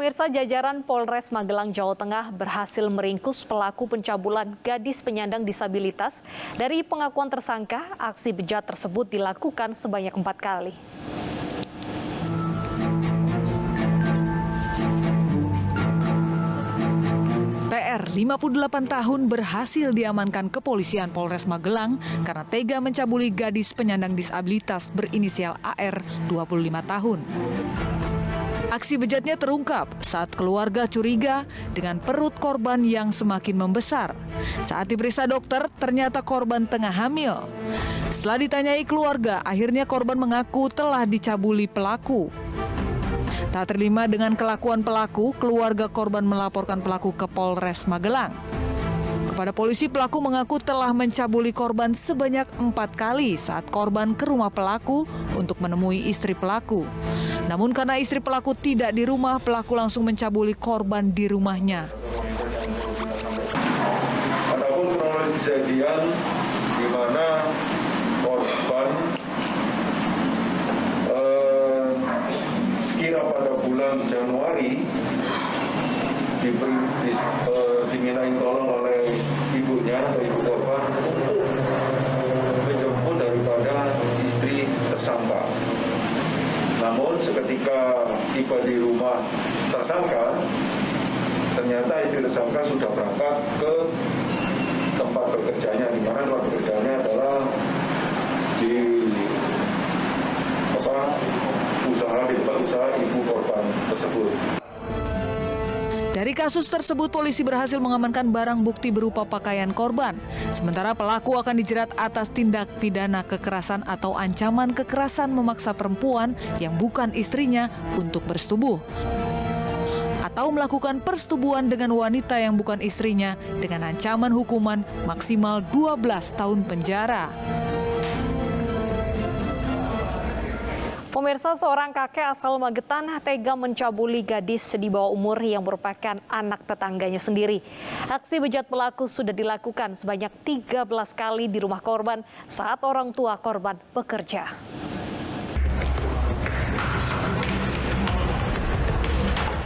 Pemirsa, jajaran Polres Magelang, Jawa Tengah berhasil meringkus pelaku pencabulan gadis penyandang disabilitas. Dari pengakuan tersangka, aksi bejat tersebut dilakukan sebanyak 4 kali. PR, 58 tahun, berhasil diamankan kepolisian Polres Magelang karena tega mencabuli gadis penyandang disabilitas berinisial AR, 25 tahun. Aksi bejatnya terungkap saat keluarga curiga dengan perut korban yang semakin membesar. Saat diperiksa dokter, ternyata korban tengah hamil. Setelah ditanyai keluarga, akhirnya korban mengaku telah dicabuli pelaku. Tak terima dengan kelakuan pelaku, keluarga korban melaporkan pelaku ke Polres Magelang. Kepada polisi, pelaku mengaku telah mencabuli korban sebanyak 4 kali saat korban ke rumah pelaku untuk menemui istri pelaku. Namun karena istri pelaku tidak di rumah, pelaku langsung mencabuli korban di rumahnya. Adapun kronologi kejadian di mana korban sekira pada bulan Januari dimintai tolong oleh ibunya atau ibu korban untuk menjemput daripada istri tersangka. Namun seketika tiba di rumah tersangka, ternyata istri tersangka sudah berangkat ke tempat bekerjanya, di mana tempat bekerjanya adalah di tempat usaha ibu korban tersebut. Dari kasus tersebut, polisi berhasil mengamankan barang bukti berupa pakaian korban. Sementara pelaku akan dijerat atas tindak pidana kekerasan atau ancaman kekerasan memaksa perempuan yang bukan istrinya untuk bersetubuh, atau melakukan persetubuhan dengan wanita yang bukan istrinya dengan ancaman hukuman maksimal 12 tahun penjara. Pemirsa, seorang kakek asal Magetan tega mencabuli gadis di bawah umur yang merupakan anak tetangganya sendiri. Aksi bejat pelaku sudah dilakukan sebanyak 13 kali di rumah korban saat orang tua korban bekerja.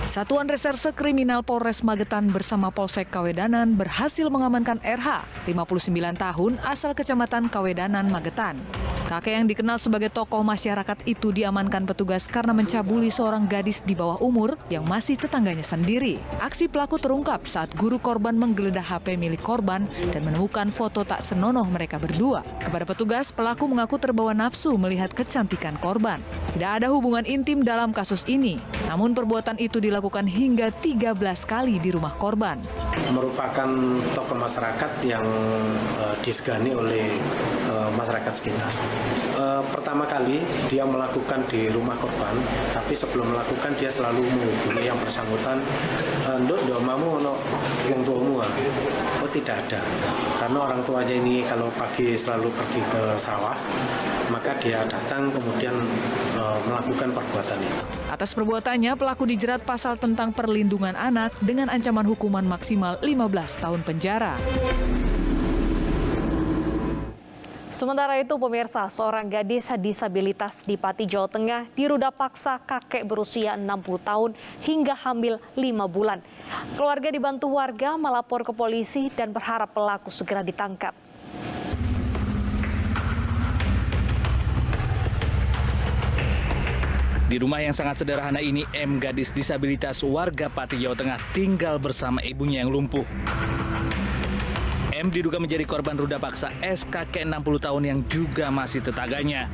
Satuan Reserse Kriminal Polres Magetan bersama Polsek Kawedanan berhasil mengamankan RH, 59 tahun, asal Kecamatan Kawedanan, Magetan. Kakek yang dikenal sebagai tokoh masyarakat itu diamankan petugas karena mencabuli seorang gadis di bawah umur yang masih tetangganya sendiri. Aksi pelaku terungkap saat guru korban menggeledah HP milik korban dan menemukan foto tak senonoh mereka berdua. Kepada petugas, pelaku mengaku terbawa nafsu melihat kecantikan korban. Tidak ada hubungan intim dalam kasus ini, namun perbuatan itu dilakukan hingga 13 kali di rumah korban. Merupakan tokoh masyarakat yang disegani oleh masyarakat sekitar. Pertama kali dia melakukan di rumah korban, tapi sebelum melakukan dia selalu menghubungi yang bersangkutan. Nduk, mamu ono wong tuamu? Oh, tidak ada. Karena orang tuanya ini kalau pagi selalu pergi ke sawah, maka dia datang kemudian melakukan perbuatan itu. Atas perbuatannya, pelaku dijerat pasal tentang perlindungan anak dengan ancaman hukuman maksimal 15 tahun penjara. Sementara itu, pemirsa, seorang gadis disabilitas di Pati, Jawa Tengah diruda paksa kakek berusia 60 tahun hingga hamil 5 bulan. Keluarga dibantu warga melapor ke polisi dan berharap pelaku segera ditangkap. Di rumah yang sangat sederhana ini, M, gadis disabilitas warga Pati, Jawa Tengah, tinggal bersama ibunya yang lumpuh. M diduga menjadi korban ruda paksa S, kakek 60 tahun yang juga masih tetangganya.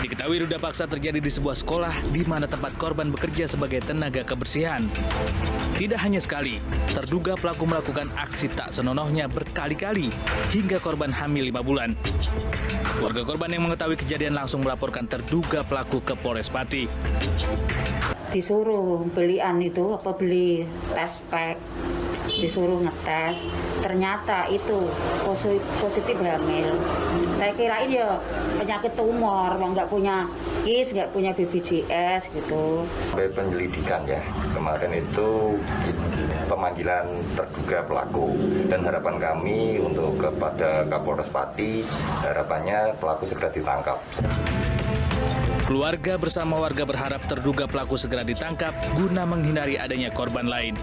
Diketahui ruda paksa terjadi di sebuah sekolah di mana tempat korban bekerja sebagai tenaga kebersihan. Tidak hanya sekali, terduga pelaku melakukan aksi tak senonohnya berkali-kali hingga korban hamil 5 bulan. Warga korban yang mengetahui kejadian langsung melaporkan terduga pelaku ke Polres Pati. Disuruh beli tes pack, disuruh ngetes, ternyata itu positif hamil. Saya kirain ya penyakit tumor, nggak punya KIS, nggak punya BPJS gitu. Penyelidikan ya, kemarin itu pemanggilan terduga pelaku dan harapan kami untuk kepada Kapolres Pati, harapannya pelaku segera ditangkap. Keluarga bersama warga berharap terduga pelaku segera ditangkap guna menghindari adanya korban lain.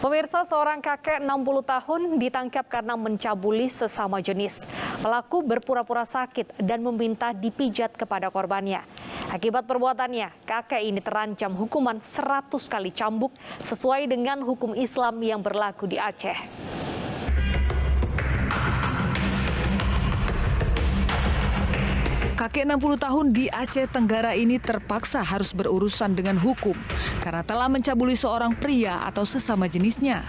Pemirsa, seorang kakek 60 tahun ditangkap karena mencabuli sesama jenis. Pelaku berpura-pura sakit dan meminta dipijat kepada korbannya. Akibat perbuatannya, kakek ini terancam hukuman 100 kali cambuk sesuai dengan hukum Islam yang berlaku di Aceh. Kakek 60 tahun di Aceh Tenggara ini terpaksa harus berurusan dengan hukum karena telah mencabuli seorang pria atau sesama jenisnya.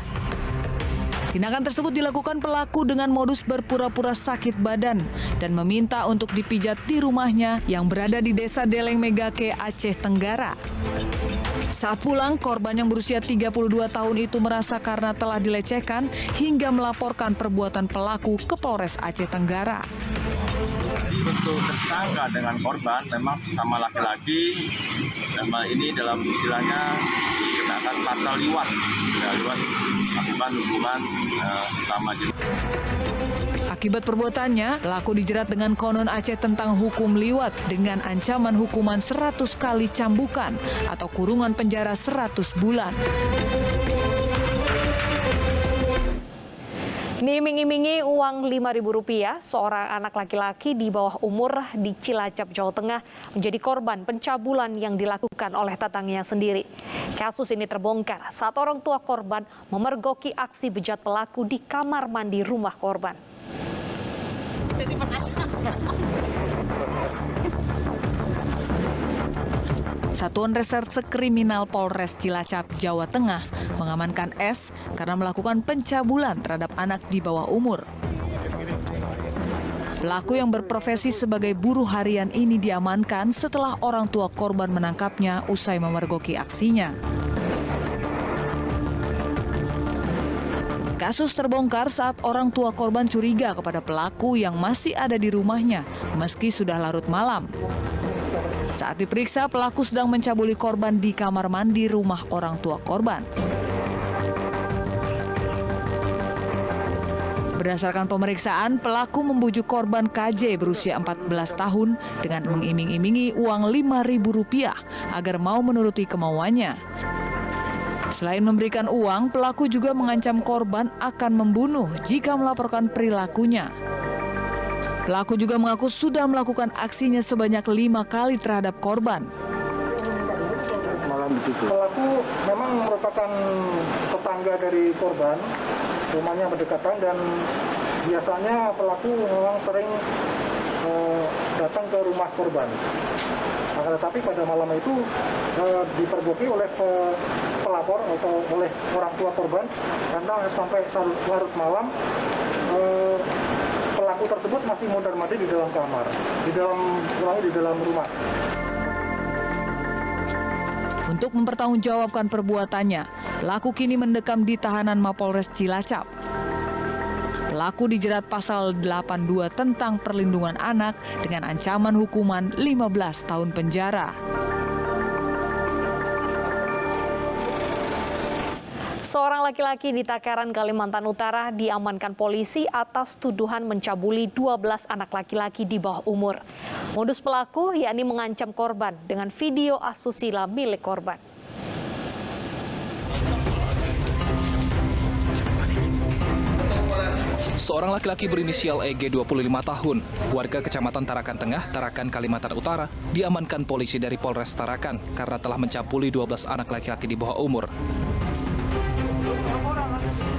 Tindakan tersebut dilakukan pelaku dengan modus berpura-pura sakit badan dan meminta untuk dipijat di rumahnya yang berada di Desa Deleng Megake, Aceh Tenggara. Saat pulang, korban yang berusia 32 tahun itu merasa karena telah dilecehkan hingga melaporkan perbuatan pelaku ke Polres Aceh Tenggara. Untuk tersangka dengan korban memang sesama laki-laki, ini dalam istilahnya dikenakan pasal liwat, liwat melakukan hubungan sama jenis. Akibat perbuatannya, pelaku dijerat dengan Konon Aceh tentang hukum liwat dengan ancaman hukuman 100 kali cambukan atau kurungan penjara 100 bulan. Diiming-imingi uang Rp5.000, seorang anak laki-laki di bawah umur di Cilacap, Jawa Tengah menjadi korban pencabulan yang dilakukan oleh tetangganya sendiri. Kasus ini terbongkar saat orang tua korban memergoki aksi bejat pelaku di kamar mandi rumah korban. Satuan Reserse Kriminal Polres Cilacap, Jawa Tengah mengamankan S karena melakukan pencabulan terhadap anak di bawah umur. Pelaku yang berprofesi sebagai buruh harian ini diamankan setelah orang tua korban menangkapnya usai memergoki aksinya. Kasus terbongkar saat orang tua korban curiga kepada pelaku yang masih ada di rumahnya meski sudah larut malam. Saat diperiksa, pelaku sedang mencabuli korban di kamar mandi rumah orang tua korban. Berdasarkan pemeriksaan, pelaku membujuk korban KJ berusia 14 tahun dengan mengiming-imingi uang Rp5.000 agar mau menuruti kemauannya. Selain memberikan uang, pelaku juga mengancam korban akan membunuh jika melaporkan perilakunya. Pelaku juga mengaku sudah melakukan aksinya sebanyak 5 kali terhadap korban. Pelaku memang merupakan tetangga dari korban, rumahnya berdekatan, dan biasanya pelaku memang sering datang ke rumah korban. Nah, tetapi pada malam itu dipergoki oleh pelapor atau oleh orang tua korban karena sampai larut malam pelaku tersebut masih mondar-mandir di dalam kamar, di dalam rumah. Untuk mempertanggungjawabkan perbuatannya, pelaku kini mendekam di tahanan Mapolres Cilacap. Pelaku dijerat pasal 82 tentang perlindungan anak dengan ancaman hukuman 15 tahun penjara. Seorang laki-laki di Takaran, Kalimantan Utara diamankan polisi atas tuduhan mencabuli 12 anak laki-laki di bawah umur. Modus pelaku yakni mengancam korban dengan video asusila milik korban. Seorang laki-laki berinisial EG 25 tahun, warga Kecamatan Tarakan Tengah, Tarakan, Kalimantan Utara, diamankan polisi dari Polres Tarakan karena telah mencabuli 12 anak laki-laki di bawah umur.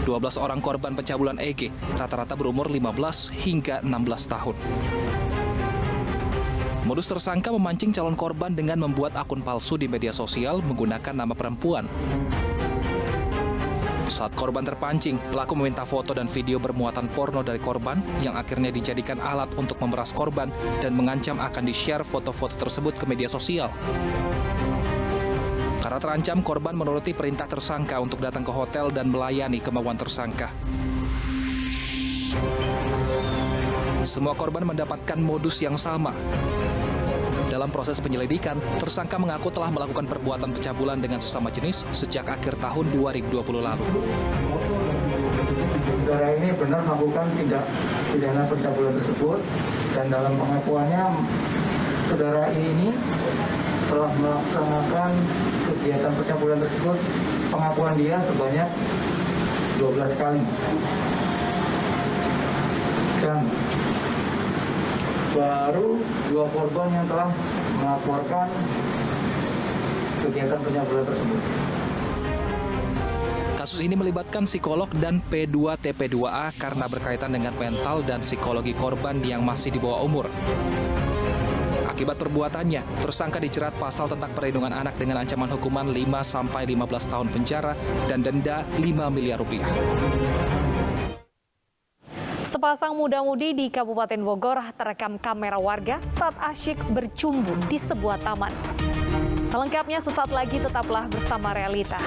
12 orang korban pencabulan EG rata-rata berumur 15 hingga 16 tahun. Modus tersangka memancing calon korban dengan membuat akun palsu di media sosial menggunakan nama perempuan. Saat korban terpancing, pelaku meminta foto dan video bermuatan porno dari korban yang akhirnya dijadikan alat untuk memeras korban dan mengancam akan di-share foto-foto tersebut ke media sosial. Karena terancam, korban menuruti perintah tersangka untuk datang ke hotel dan melayani kemauan tersangka. Semua korban mendapatkan modus yang sama. Dalam proses penyelidikan, tersangka mengaku telah melakukan perbuatan pencabulan dengan sesama jenis sejak akhir tahun 2020 lalu. saudara ini benar melakukan tindak pidana pencabulan tersebut, dan dalam pengakuannya saudara ini telah melaksanakan kegiatan pencabulan tersebut, pengakuan dia sebanyak 12 kali. Dan baru 2 korban yang telah melaporkan kegiatan pencabulan tersebut. Kasus ini melibatkan psikolog dan P2 TP2A karena berkaitan dengan mental dan psikologi korban yang masih di bawah umur. Akibat perbuatannya, tersangka dijerat pasal tentang perlindungan anak dengan ancaman hukuman 5-15 tahun penjara dan denda 5 miliar rupiah. Sepasang muda-mudi di Kabupaten Bogor terekam kamera warga saat asyik bercumbu di sebuah taman. Selengkapnya sesaat lagi, tetaplah bersama Realita.